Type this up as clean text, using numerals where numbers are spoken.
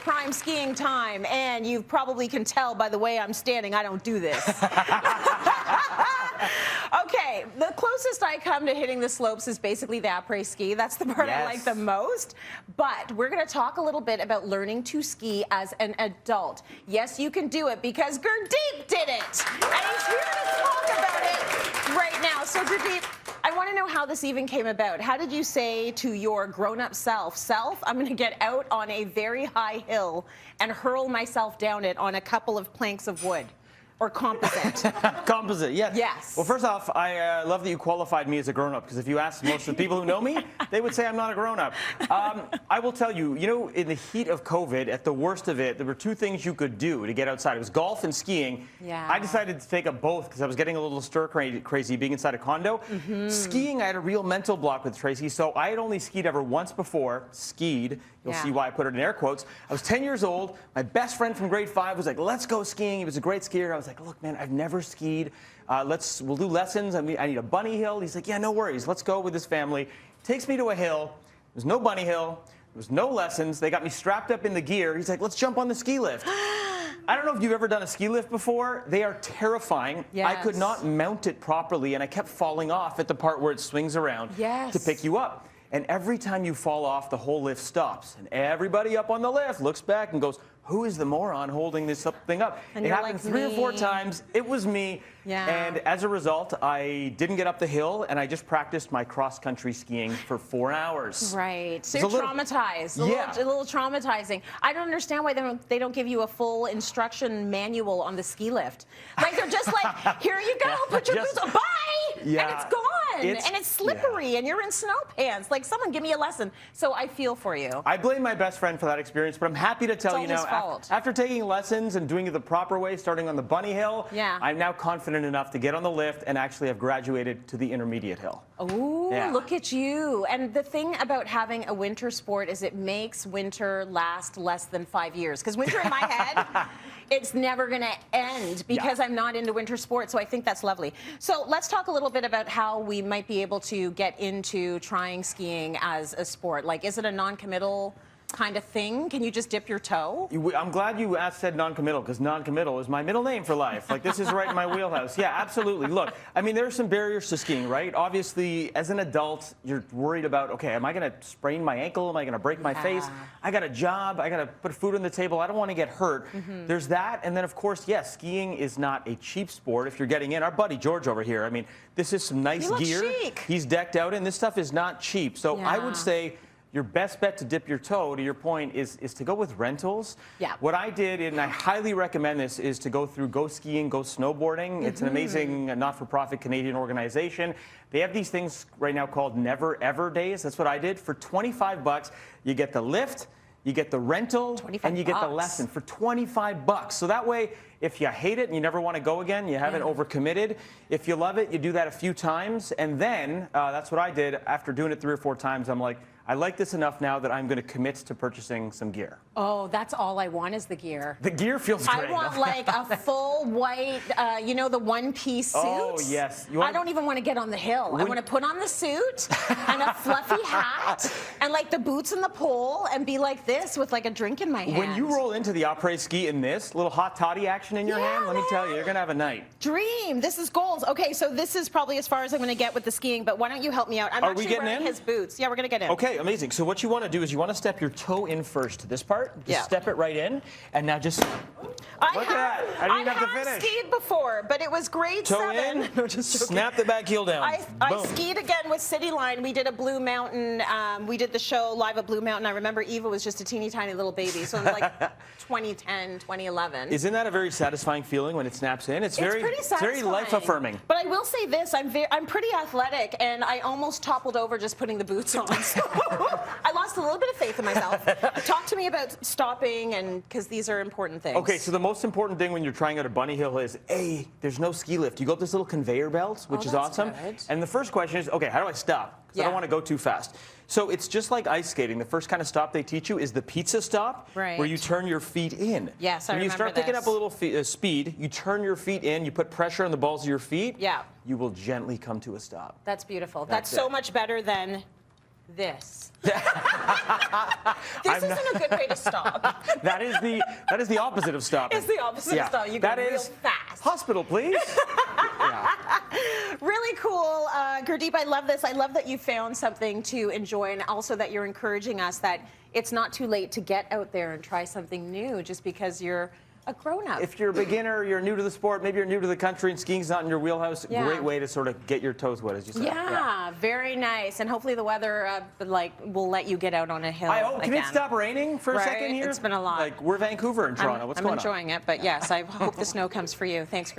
Prime skiing time, and you probably can tell by the way I'm standing, I don't do this. Okay, the closest I come to hitting the slopes is basically the après ski. That's the part I like the most. But we're going to talk a little bit about learning to ski as an adult. Yes, you can do it because Gurdeep did it. And he's here to talk about it right now. So Gurdeep, I want to know how this even came about. How did you say to your grown-up self, I'm going to get out on a very high hill and hurl myself down it on a couple of planks of wood? Or composite. Composite, yes. Yes. Well, first off, I love that you qualified me as a grown-up, because if you ask most of the people who know me, they would say I'm not a grown-up. I will tell you, in the heat of COVID, at the worst of it, there were two things you could do to get outside. It was golf and skiing. Yeah. I decided to take up both because I was getting a little stir-crazy being inside a condo. Skiing, I had a real mental block with Tracy, so I had only skied ever once before. Skied. You'll see why I put it in air quotes. I was 10 years old. My best friend from grade 5 was like, let's go skiing. He was a great skier. I was like, look, man, I've never skied. We'll do lessons. I need a bunny hill. He's like, yeah, no worries. Let's go with his family. Takes me to a hill. There's no bunny hill. There was no lessons. They got me strapped up in the gear. He's like, let's jump on the ski lift. I don't know if you've ever done a ski lift before. They are terrifying. Yes. I could not mount it properly, and I kept falling off at the part where it swings around to pick you up. And every time you fall off, the whole lift stops. And everybody up on the lift looks back and goes, who is the moron holding this thing up? And it happened like, 3 or 4 times. It was me. Yeah. And as a result, I didn't get up the hill, and I just practiced my cross-country skiing for 4 hours. Right. So you're traumatized. A little traumatizing. I don't understand why they don't give you a full instruction manual on the ski lift. Like, they're just like, here you go, put your boots on, bye! Yeah. And it's gone. And it's slippery, and you're in snow pants. Like, someone give me a lesson. So I feel for you. I blame my best friend for that experience, but I'm happy to tell you now, after taking lessons and doing it the proper way, starting on the bunny hill, I'm now confident enough to get on the lift and actually have graduated to the intermediate hill. Oh, look at you. And the thing about having a winter sport is it makes winter last less than 5 years. Because winter in my head, it's never going to end because I'm not into winter sports. So I think that's lovely. So let's talk a little bit about how we might be able to get into trying skiing as a sport. Like, is it a non-committal kind of thing? Can you just dip your toe? I'm glad you said non-committal, because non-committal is my middle name for life. Like, this is right in my wheelhouse. Yeah, absolutely. Look, I mean, there are some barriers to skiing, right? Obviously, as an adult, you're worried about, okay, am I going to sprain my ankle? Am I going to break my face? I got a job. I got to put food on the table. I don't want to get hurt. There's that. And then, of course, yes, skiing is not a cheap sport if you're getting in. Our buddy George over here, I mean, this is some nice gear. Chic. He's decked out, and this stuff is not cheap. So I would say your best bet to dip your toe, to your point, is to go with rentals. Yeah. What I did, and I highly recommend this, is to go through Go Skiing, Go Snowboarding. It's an amazing not-for-profit Canadian organization. They have these things right now called Never Ever Days. That's what I did. For 25 bucks, you get the lift, you get the rental, and you get the lesson for 25 bucks. So that way, if you hate it and you never want to go again, you haven't overcommitted. If you love it, you do that a few times. And then, that's what I did. After doing it 3 or 4 times, I'm like, I like this enough now that I'm going to commit to purchasing some gear. Oh, that's all I want is the gear. The gear feels great. I want like a full white, the one-piece suit. Oh, yes. I don't even want to get on the hill. I want to put on the suit and a fluffy hat and like the boots and the pole and be like this with like a drink in my hand. When you roll into the après ski in this little hot toddy action in your hand, let me tell you, you're going to have a night. Dream. This is goals. Okay, so this is probably as far as I'm going to get with the skiing, but why don't you help me out? I'm actually wearing his boots. Yeah, we're going to get in. Okay, amazing. So what you want to do is you want to step your toe in first to this part. Just step it right in, and now just look at that. I didn't even have to finish. I have skied before, but it was grade 7. In, no, just snap the back heel down. I skied again with Cityline. We did a Blue Mountain. We did the show live at Blue Mountain. I remember Eva was just a teeny tiny little baby, so it was like 2010, 2011. Isn't that a very satisfying feeling when it snaps in? It's very life affirming. But I will say this: I'm pretty athletic, and I almost toppled over just putting the boots on. So I lost a little bit of faith in myself. Talk to me about stopping, and because these are important things. Okay, so the most important thing when you're trying out a bunny hill is, A, there's no ski lift. You go up this little conveyor belt, which is awesome. Good. And the first question is, okay, how do I stop? Because I don't want to go too fast. So it's just like ice skating. The first kind of stop they teach you is the pizza stop, where you turn your feet in. Yes, I remember When you start picking up a little speed, you turn your feet in, you put pressure on the balls of your feet, you will gently come to a stop. That's beautiful. That's so much better than this. This isn't a good way to stop. That is the opposite of stopping. It's the opposite of stopping. You go real fast. Hospital, please. Really cool. Gurdeep, I love this. I love that you found something to enjoy, and also that you're encouraging us that it's not too late to get out there and try something new just because you're a grown-up. If you're a beginner, you're new to the sport, maybe you're new to the country and skiing's not in your wheelhouse, great way to sort of get your toes wet, as you said. Yeah, very nice. And hopefully the weather will let you get out on a hill again. Can it stop raining for a second here? It's been a lot. Like, we're Vancouver and Toronto. What's going on? I'm enjoying it, but yes, I hope the snow comes for you. Thanks.